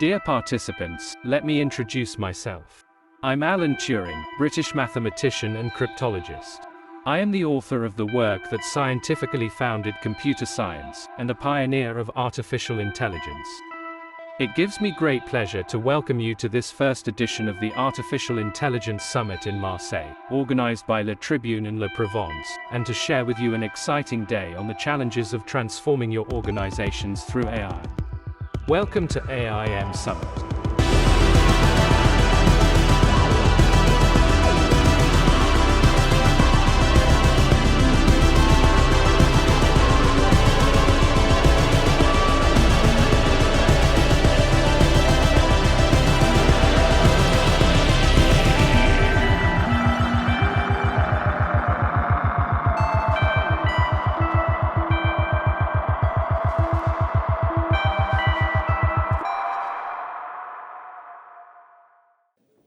Dear participants, let me introduce myself. I'm Alan Turing, British mathematician and cryptologist. I am the author of the work that scientifically founded computer science, and a pioneer of artificial intelligence. It gives me great pleasure to welcome you to this first edition of the Artificial Intelligence Summit in Marseille, organized by La Tribune and La Provence, and to share with you an exciting day on the challenges of transforming your organizations through AI. Welcome to AIM Summit.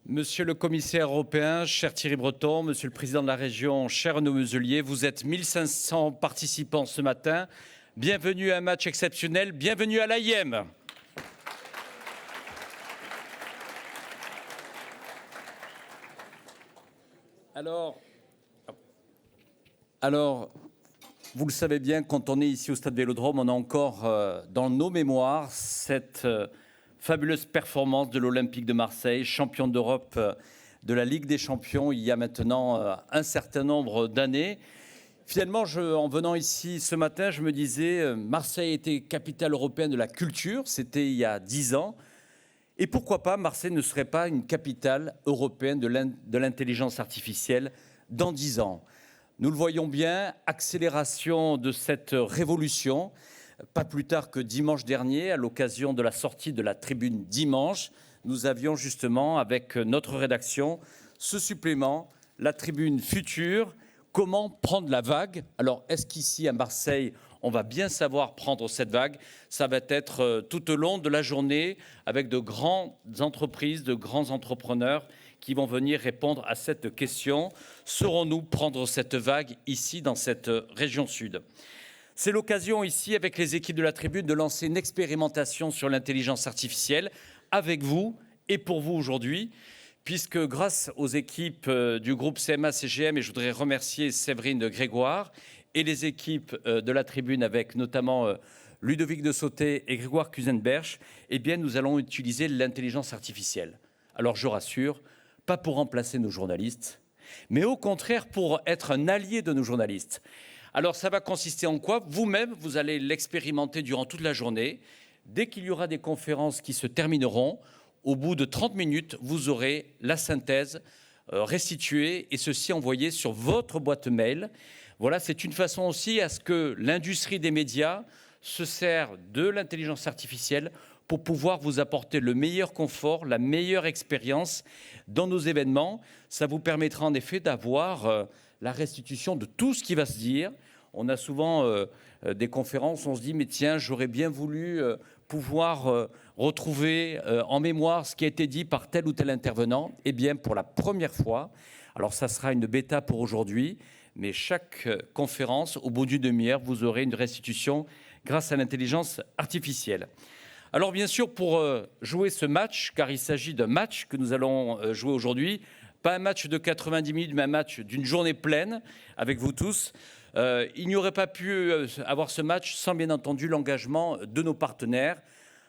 Monsieur le commissaire européen, cher Thierry Breton, monsieur le président de la région, cher Renaud Muselier, vous êtes 1500 participants ce matin. Bienvenue à un match exceptionnel, bienvenue à l'AIM. Alors, vous le savez bien, quand on est ici au Stade Vélodrome, on a encore dans nos mémoires cette fabuleuse performance de l'Olympique de Marseille, champion d'Europe de la Ligue des Champions il y a maintenant un certain nombre d'années. Finalement, en venant ici ce matin, je me disais, Marseille était capitale européenne de la culture, c'était il y a 10 ans. Et pourquoi pas, Marseille ne serait pas une capitale européenne de l'intelligence artificielle dans 10 ans. Nous le voyons bien, accélération de cette révolution. Pas plus tard que dimanche dernier, à l'occasion de la sortie de la Tribune Dimanche, nous avions justement, avec notre rédaction, ce supplément, la Tribune Future, comment prendre la vague. Alors, est-ce qu'ici, à Marseille, on va bien savoir prendre cette vague? Ça va être tout au long de la journée, avec de grandes entreprises, de grands entrepreneurs qui vont venir répondre à cette question. Saurons-nous prendre cette vague ici, dans cette région sud? C'est l'occasion ici, avec les équipes de la Tribune, de lancer une expérimentation sur l'intelligence artificielle avec vous et pour vous aujourd'hui, puisque grâce aux équipes du groupe CMA-CGM, et je voudrais remercier Séverine Grégoire, et les équipes de la Tribune avec notamment Ludovic de Sauté et Grégoire Kuzenberch, eh bien nous allons utiliser l'intelligence artificielle. Alors je rassure, pas pour remplacer nos journalistes, mais au contraire pour être un allié de nos journalistes. Alors ça va consister en quoi? Vous-même, vous allez l'expérimenter durant toute la journée. Dès qu'il y aura des conférences qui se termineront, au bout de 30 minutes, vous aurez la synthèse restituée et ceci envoyé sur votre boîte mail. Voilà, c'est une façon aussi à ce que l'industrie des médias se sert de l'intelligence artificielle pour pouvoir vous apporter le meilleur confort, la meilleure expérience dans nos événements. Ça vous permettra en effet d'avoir la restitution de tout ce qui va se dire. On a souvent des conférences, on se dit, mais tiens, j'aurais bien voulu pouvoir retrouver en mémoire ce qui a été dit par tel ou tel intervenant. Eh bien, pour la première fois, alors ça sera une bêta pour aujourd'hui, mais chaque conférence, au bout d'une demi-heure, vous aurez une restitution grâce à l'intelligence artificielle. Alors bien sûr, pour jouer ce match, car il s'agit d'un match que nous allons jouer aujourd'hui, pas un match de 90 minutes, mais un match d'une journée pleine avec vous tous. Il n'y aurait pas pu avoir ce match sans bien entendu l'engagement de nos partenaires.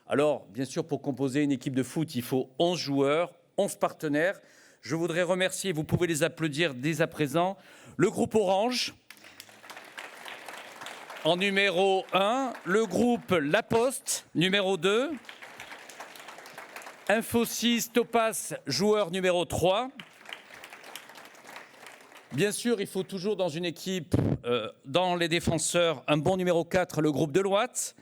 Alors bien sûr, pour composer une équipe de foot, il faut 11 joueurs, 11 partenaires. Je voudrais remercier, vous pouvez les applaudir dès à présent, le groupe Orange, en numéro 1, le groupe La Poste, numéro 2, Infosys Topaz, joueur numéro 3. Bien sûr, il faut toujours dans une équipe, dans les défenseurs, un bon numéro 4, le groupe Deloitte.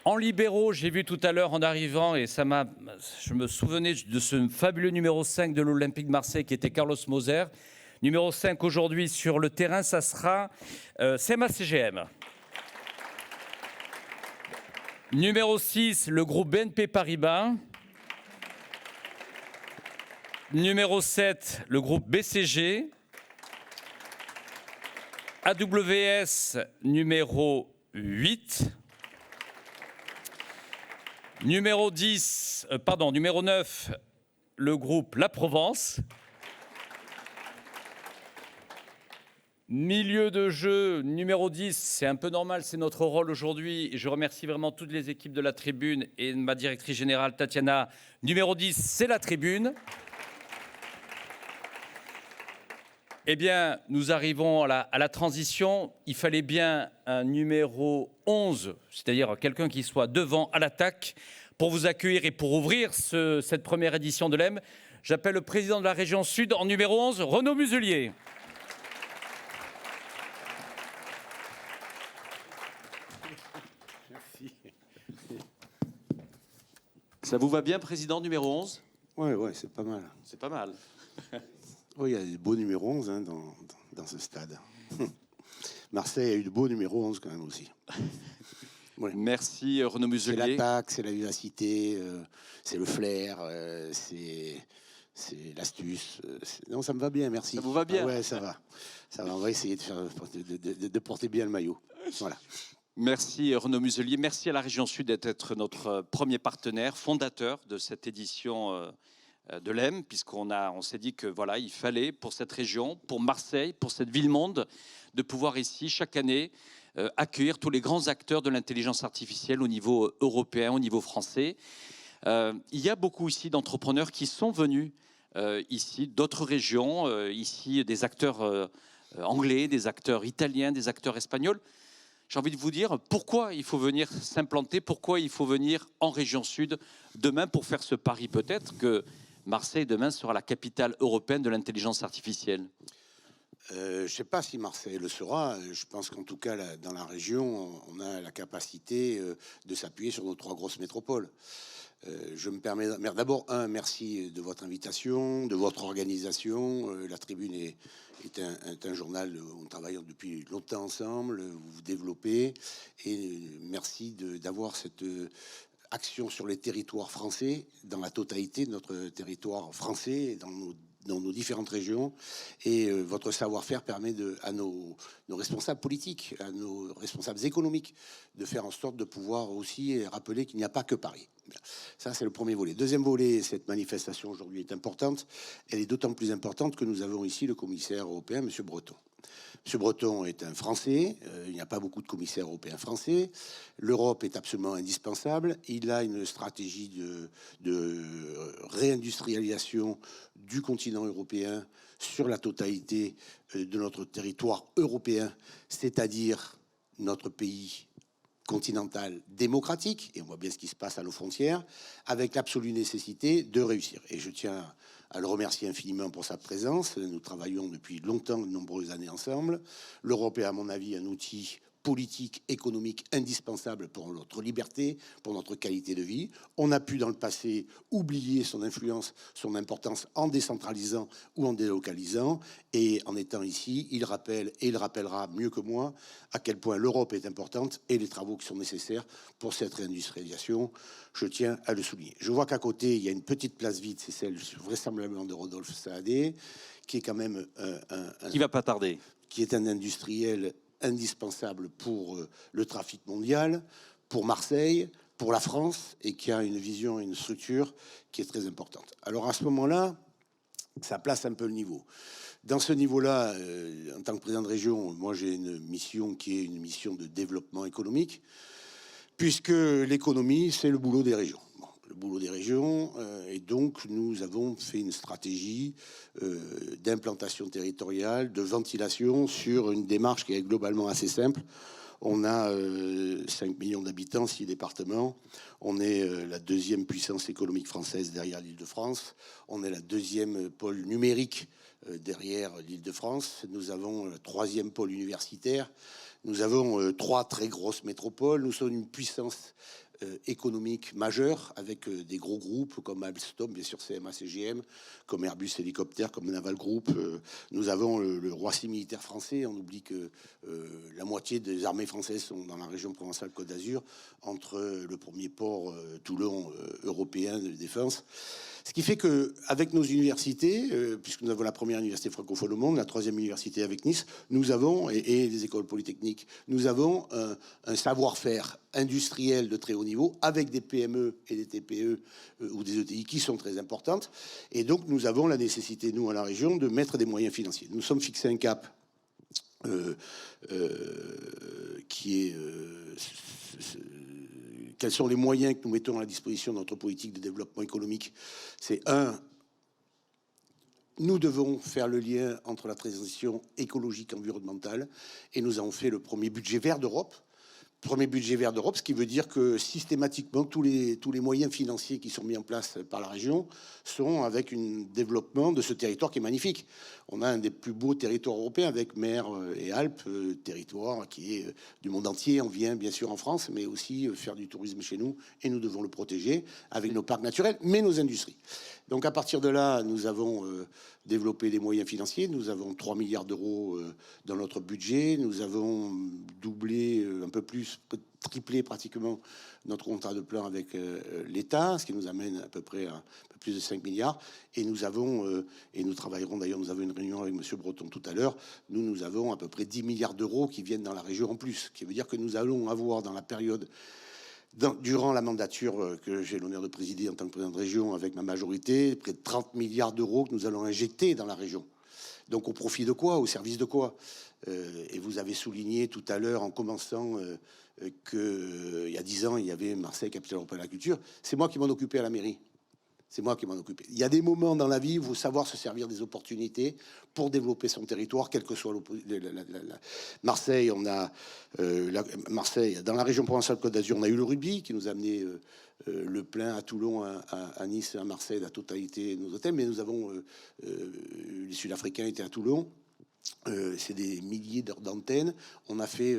En libéraux, j'ai vu tout à l'heure en arrivant, et je me souvenais de ce fabuleux numéro 5 de l'Olympique de Marseille qui était Carlos Moser. Numéro 5 aujourd'hui sur le terrain, ça sera CMA-CGM. Numéro 6, le groupe BNP Paribas. Numéro 7, le groupe BCG. AWS, numéro 8. Numéro 9, le groupe La Provence. Milieu de jeu, numéro 10, c'est un peu normal, c'est notre rôle aujourd'hui. Et je remercie vraiment toutes les équipes de la tribune et ma directrice générale, Tatiana. Numéro 10, c'est la tribune. Eh bien, nous arrivons à la transition. Il fallait bien un numéro 11, c'est-à-dire quelqu'un qui soit devant à l'attaque pour vous accueillir et pour ouvrir cette première édition de l'EM. J'appelle le président de la région Sud en numéro 11, Renaud Muselier. Merci. Ça vous va bien, président numéro 11 ? Ouais, c'est pas mal. C'est pas mal. Oui, il y a des beaux numéros 11 hein, dans ce stade. Marseille a eu de beaux numéros 11 quand même aussi. Ouais. Merci Renaud Muselier. C'est l'attaque, c'est la vivacité, c'est le flair, c'est l'astuce. Non, ça me va bien, merci. Ça vous va bien? Ouais, ça va. Ça va. On va essayer de porter bien le maillot. Voilà. Merci Renaud Muselier. Merci à la région Sud d'être notre premier partenaire, fondateur de cette édition de l'EM, on s'est dit que voilà, il fallait pour cette région, pour Marseille, pour cette ville-monde, de pouvoir ici chaque année accueillir tous les grands acteurs de l'intelligence artificielle au niveau européen, au niveau français. Il y a beaucoup ici d'entrepreneurs qui sont venus ici, d'autres régions, ici des acteurs anglais, des acteurs italiens, des acteurs espagnols. J'ai envie de vous dire pourquoi il faut venir s'implanter, pourquoi il faut venir en région Sud demain pour faire ce pari peut-être que Marseille demain sera la capitale européenne de l'intelligence artificielle. Je ne sais pas si Marseille le sera. Je pense qu'en tout cas, dans la région, on a la capacité de s'appuyer sur nos 3 grosses métropoles. Je me permets d'abord, merci de votre invitation, de votre organisation. La Tribune est un journal où on travaille depuis longtemps ensemble, vous vous développez. Et merci d'avoir cette action sur les territoires français, dans la totalité de notre territoire français, dans nos différentes régions, et votre savoir-faire permet à nos responsables politiques, à nos responsables économiques, de faire en sorte de pouvoir aussi rappeler qu'il n'y a pas que Paris. Ça, c'est le premier volet. Deuxième volet, cette manifestation aujourd'hui est importante. Elle est d'autant plus importante que nous avons ici le commissaire européen, M. Breton. M. Breton est un Français, il n'y a pas beaucoup de commissaires européens français. L'Europe est absolument indispensable. Il a une stratégie de réindustrialisation du continent européen sur la totalité de notre territoire européen, c'est-à-dire notre pays continental démocratique, et on voit bien ce qui se passe à nos frontières, avec l'absolue nécessité de réussir. Et je tiens à le remercier infiniment pour sa présence. Nous travaillons depuis longtemps, de nombreuses années ensemble. L'Europe est, à mon avis, un outil politique, économique indispensable pour notre liberté, pour notre qualité de vie. On a pu dans le passé oublier son influence, son importance en décentralisant ou en délocalisant. Et en étant ici, il rappelle, et il rappellera mieux que moi, à quel point l'Europe est importante et les travaux qui sont nécessaires pour cette réindustrialisation. Je tiens à le souligner. Je vois qu'à côté, il y a une petite place vide, c'est celle vraisemblablement de Rodolphe Saadé, qui est quand même Qui va pas tarder. Qui est un industriel indispensable pour le trafic mondial, pour Marseille, pour la France, et qui a une vision et une structure qui est très importante. Alors à ce moment-là, ça place un peu le niveau. Dans ce niveau-là, en tant que président de région, moi j'ai une mission qui est une mission de développement économique, puisque l'économie, c'est le boulot des régions. Le boulot des régions, et donc nous avons fait une stratégie d'implantation territoriale, de ventilation sur une démarche qui est globalement assez simple. On a 5 millions d'habitants, 6 départements. On est la deuxième puissance économique française derrière l'Île-de-France. On est la deuxième pôle numérique derrière l'Île-de-France. Nous avons le troisième pôle universitaire. Nous avons 3 très grosses métropoles. Nous sommes une puissance économique majeure avec des gros groupes comme Alstom, bien sûr CMA CGM, comme Airbus Hélicoptère, comme Naval Group. Nous avons le Roissy militaire français. On oublie que la moitié des armées françaises sont dans la région Provence-Alpes-Côte d'Azur, entre le premier port Toulon européen de défense. Ce qui fait que, avec nos universités, puisque nous avons la première université francophone au monde, la troisième université avec Nice, nous avons, et les écoles polytechniques, nous avons un savoir-faire industriel de très haut niveau, avec des PME et des TPE ou des ETI qui sont très importantes. Et donc, nous avons la nécessité, nous, à la région, de mettre des moyens financiers. Nous sommes fixés un cap qui est... quels sont les moyens que nous mettons à la disposition de notre politique de développement économique? C'est nous devons faire le lien entre la transition écologique et environnementale, et nous avons fait le premier budget vert d'Europe. Premier budget vert d'Europe, ce qui veut dire que systématiquement, tous les moyens financiers qui sont mis en place par la région sont avec un développement de ce territoire qui est magnifique. On a un des plus beaux territoires européens avec mer et Alpes, territoire qui est du monde entier. On vient bien sûr en France, mais aussi faire du tourisme chez nous, et nous devons le protéger avec nos parcs naturels, mais nos industries. Donc à partir de là, nous avons développé des moyens financiers. Nous avons 3 milliards d'euros dans notre budget. Nous avons doublé, un peu plus, triplé pratiquement notre contrat de plan avec l'État, ce qui nous amène à peu près à un peu plus de 5 milliards. Et nous avons, et nous travaillerons d'ailleurs, nous avons une réunion avec M. Breton tout à l'heure, nous avons à peu près 10 milliards d'euros qui viennent dans la région en plus, ce qui veut dire que nous allons avoir dans la période... Durant la mandature que j'ai l'honneur de présider en tant que président de région avec ma majorité, près de 30 milliards d'euros que nous allons injecter dans la région. Donc au profit de quoi? Au service de quoi? Et vous avez souligné tout à l'heure en commençant qu'il y a 10 ans, il y avait Marseille, capitale européenne de la culture. C'est moi qui m'en occupais à la mairie. C'est moi qui m'en occupais. Il y a des moments dans la vie où il faut savoir se servir des opportunités pour développer son territoire, quel que soit Marseille. On a Marseille, dans la région Provence-Alpes-Côte d'Azur, on a eu le rugby qui nous a amené le plein à Toulon, à Nice, à Marseille, la totalité de nos hôtels. Mais nous avons les Sud-Africains étaient à Toulon. C'est des milliers d'heures d'antenne. On a fait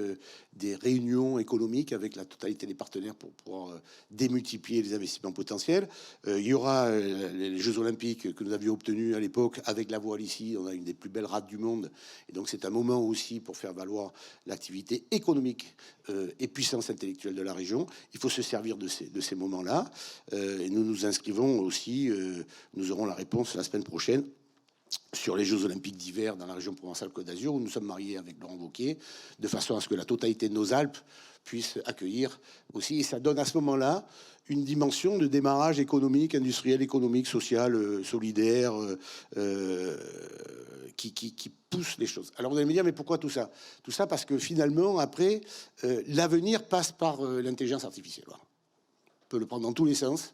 des réunions économiques avec la totalité des partenaires pour pouvoir démultiplier les investissements potentiels. Il y aura les Jeux Olympiques que nous avions obtenus à l'époque avec la voile ici. On a une des plus belles rades du monde. Et donc c'est un moment aussi pour faire valoir l'activité économique et puissance intellectuelle de la région. Il faut se servir de ces moments-là. Et nous nous inscrivons aussi, nous aurons la réponse la semaine prochaine sur les Jeux Olympiques d'hiver dans la région Provence-Alpes-Côte d'Azur, où nous sommes mariés avec Laurent Wauquiez, de façon à ce que la totalité de nos Alpes puisse accueillir aussi. Et ça donne à ce moment-là une dimension de démarrage économique, industriel, économique, social, solidaire, qui pousse les choses. Alors vous allez me dire, mais pourquoi tout ça? Tout ça parce que finalement, après, l'avenir passe par l'intelligence artificielle. Voilà. On peut le prendre dans tous les sens.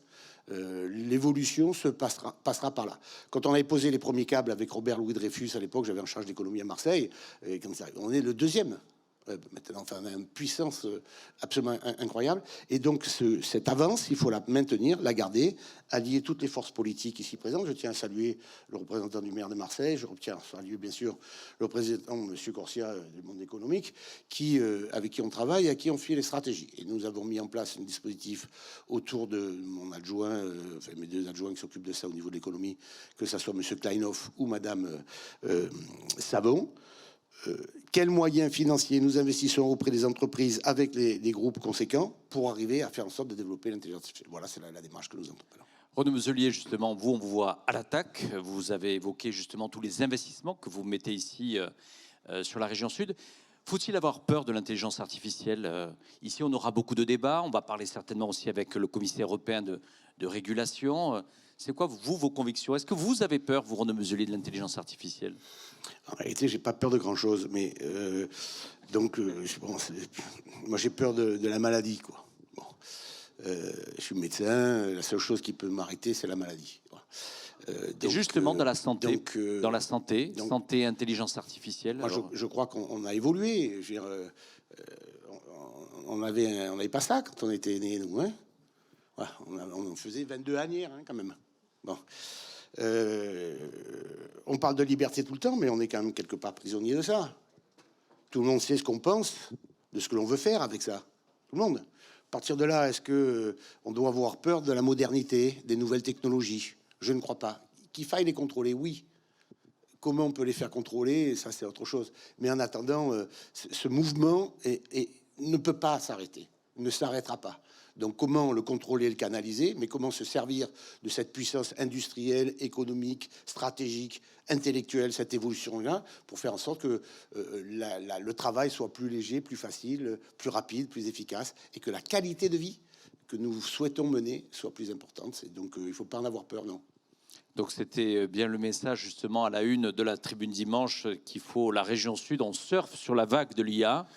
L'évolution se passera par là. Quand on avait posé les premiers câbles avec Robert Louis Dreyfus à l'époque, j'avais en charge d'économie à Marseille, et on est le deuxième Maintenant, enfin, on a une puissance absolument incroyable. Et donc, cette avance, il faut la maintenir, la garder, allier toutes les forces politiques ici présentes. Je tiens à saluer le représentant du maire de Marseille. Je tiens à saluer, bien sûr, le représentant, M. Corsia, du monde économique, avec qui on travaille et à qui on fait les stratégies. Et nous avons mis en place un dispositif autour de mon adjoint, enfin, mes deux adjoints qui s'occupent de ça au niveau de l'économie, que ce soit M. Kleinhoff ou Mme Savon. Quels moyens financiers nous investissons auprès des entreprises avec les groupes conséquents pour arriver à faire en sorte de développer l'intelligence artificielle. Voilà, c'est la démarche que nous entreprenons. Renaud Muselier, justement, vous, on vous voit à l'attaque. Vous avez évoqué justement tous les investissements que vous mettez ici sur la région sud. Faut-il avoir peur de l'intelligence artificielle? Ici, on aura beaucoup de débats. On va parler certainement aussi avec le commissaire européen de régulation. C'est quoi, vous, vos convictions? Est-ce que vous avez peur, vous, Renaud Muselier, de l'intelligence artificielle? En réalité, j'ai pas peur de grand-chose, mais bon, moi j'ai peur de la maladie, quoi. Bon, je suis médecin, la seule chose qui peut m'arrêter, c'est la maladie. Et justement, dans la santé, donc, santé, intelligence artificielle. Moi, je crois qu'on a évolué. Je veux dire, on n'avait pas ça quand on était nés, nous. Hein, voilà, on faisait 22 années, hein, quand même. Bon. On parle de liberté tout le temps, mais on est quand même quelque part prisonnier de ça. Tout le monde sait ce qu'on pense, de ce que l'on veut faire avec ça. Tout le monde. À partir de là, est-ce que on doit avoir peur de la modernité, des nouvelles technologies? Je ne crois pas. Qu'il faille les contrôler, oui. Comment on peut les faire contrôler, ça c'est autre chose. Mais en attendant, ce mouvement ne peut pas s'arrêter, ne s'arrêtera pas. Donc comment le contrôler, le canaliser, mais comment se servir de cette puissance industrielle, économique, stratégique, intellectuelle, cette évolution-là, pour faire en sorte que le travail soit plus léger, plus facile, plus rapide, plus efficace, et que la qualité de vie que nous souhaitons mener soit plus importante. Et donc il ne faut pas en avoir peur, non. Donc c'était bien le message justement à la une de la tribune dimanche qu'il faut, la région sud, on surfe sur la vague de l'IA.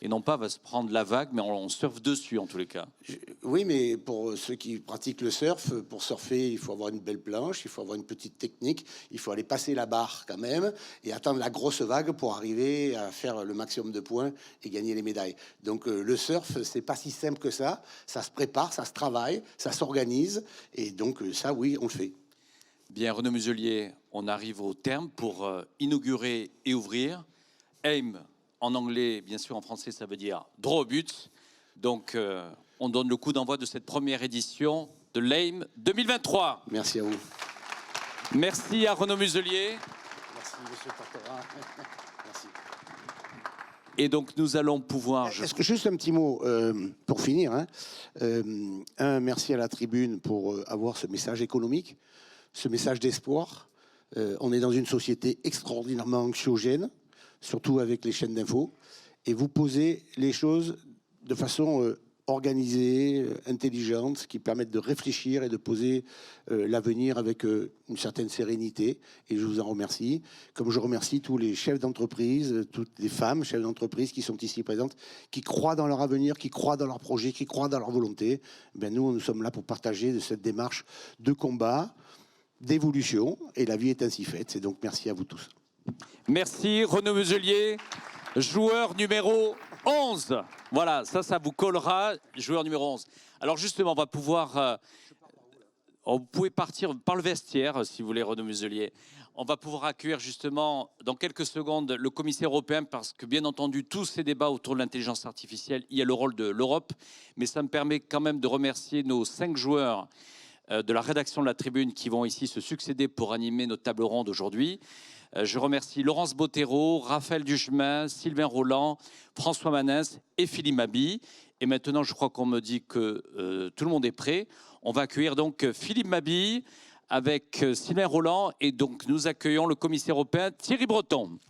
Et non pas va se prendre la vague, mais on surfe dessus en tous les cas. Oui, mais pour ceux qui pratiquent le surf, pour surfer, il faut avoir une belle planche, il faut avoir une petite technique, il faut aller passer la barre quand même et attendre la grosse vague pour arriver à faire le maximum de points et gagner les médailles. Donc le surf, c'est pas si simple que ça. Ça se prépare, ça se travaille, ça s'organise et donc ça, oui, on le fait. Bien, Renaud Muselier, on arrive au terme pour inaugurer et ouvrir. AIM. En anglais, bien sûr, en français, ça veut dire « droit au but ». Donc, on donne le coup d'envoi de cette première édition de l'AIM 2023. Merci à vous. Merci à Renaud Muselier. Merci, monsieur Tortora. Merci. Et donc, nous allons pouvoir... Est-ce que juste un petit mot pour finir, hein. Merci à la tribune pour avoir ce message économique, ce message d'espoir. On est dans une société extraordinairement anxiogène, surtout avec les chaînes d'infos, et vous posez les choses de façon organisée, intelligente, qui permettent de réfléchir et de poser l'avenir avec une certaine sérénité, et je vous en remercie, comme je remercie tous les chefs d'entreprise, toutes les femmes chefs d'entreprise qui sont ici présentes, qui croient dans leur avenir, qui croient dans leur projet, qui croient dans leur volonté. Ben nous sommes là pour partager de cette démarche de combat, d'évolution, et la vie est ainsi faite, et donc merci à vous tous. Merci Renaud Muselier, joueur numéro 11. Voilà, ça vous collera, joueur numéro 11. Alors justement, on va pouvoir... vous pouvez partir par le vestiaire, si vous voulez, Renaud Muselier. On va pouvoir accueillir justement, dans quelques secondes, le commissaire européen, parce que bien entendu, tous ces débats autour de l'intelligence artificielle, il y a le rôle de l'Europe, mais ça me permet quand même de remercier nos 5 joueurs de la rédaction de la Tribune qui vont ici se succéder pour animer notre table ronde aujourd'hui. Je remercie Laurence Bottero, Raphaël Duchemin, Sylvain Roland, François Manens et Philippe Mabi. Et maintenant, je crois qu'on me dit que tout le monde est prêt. On va accueillir donc Philippe Mabi avec Sylvain Roland. Et donc, nous accueillons le commissaire européen Thierry Breton.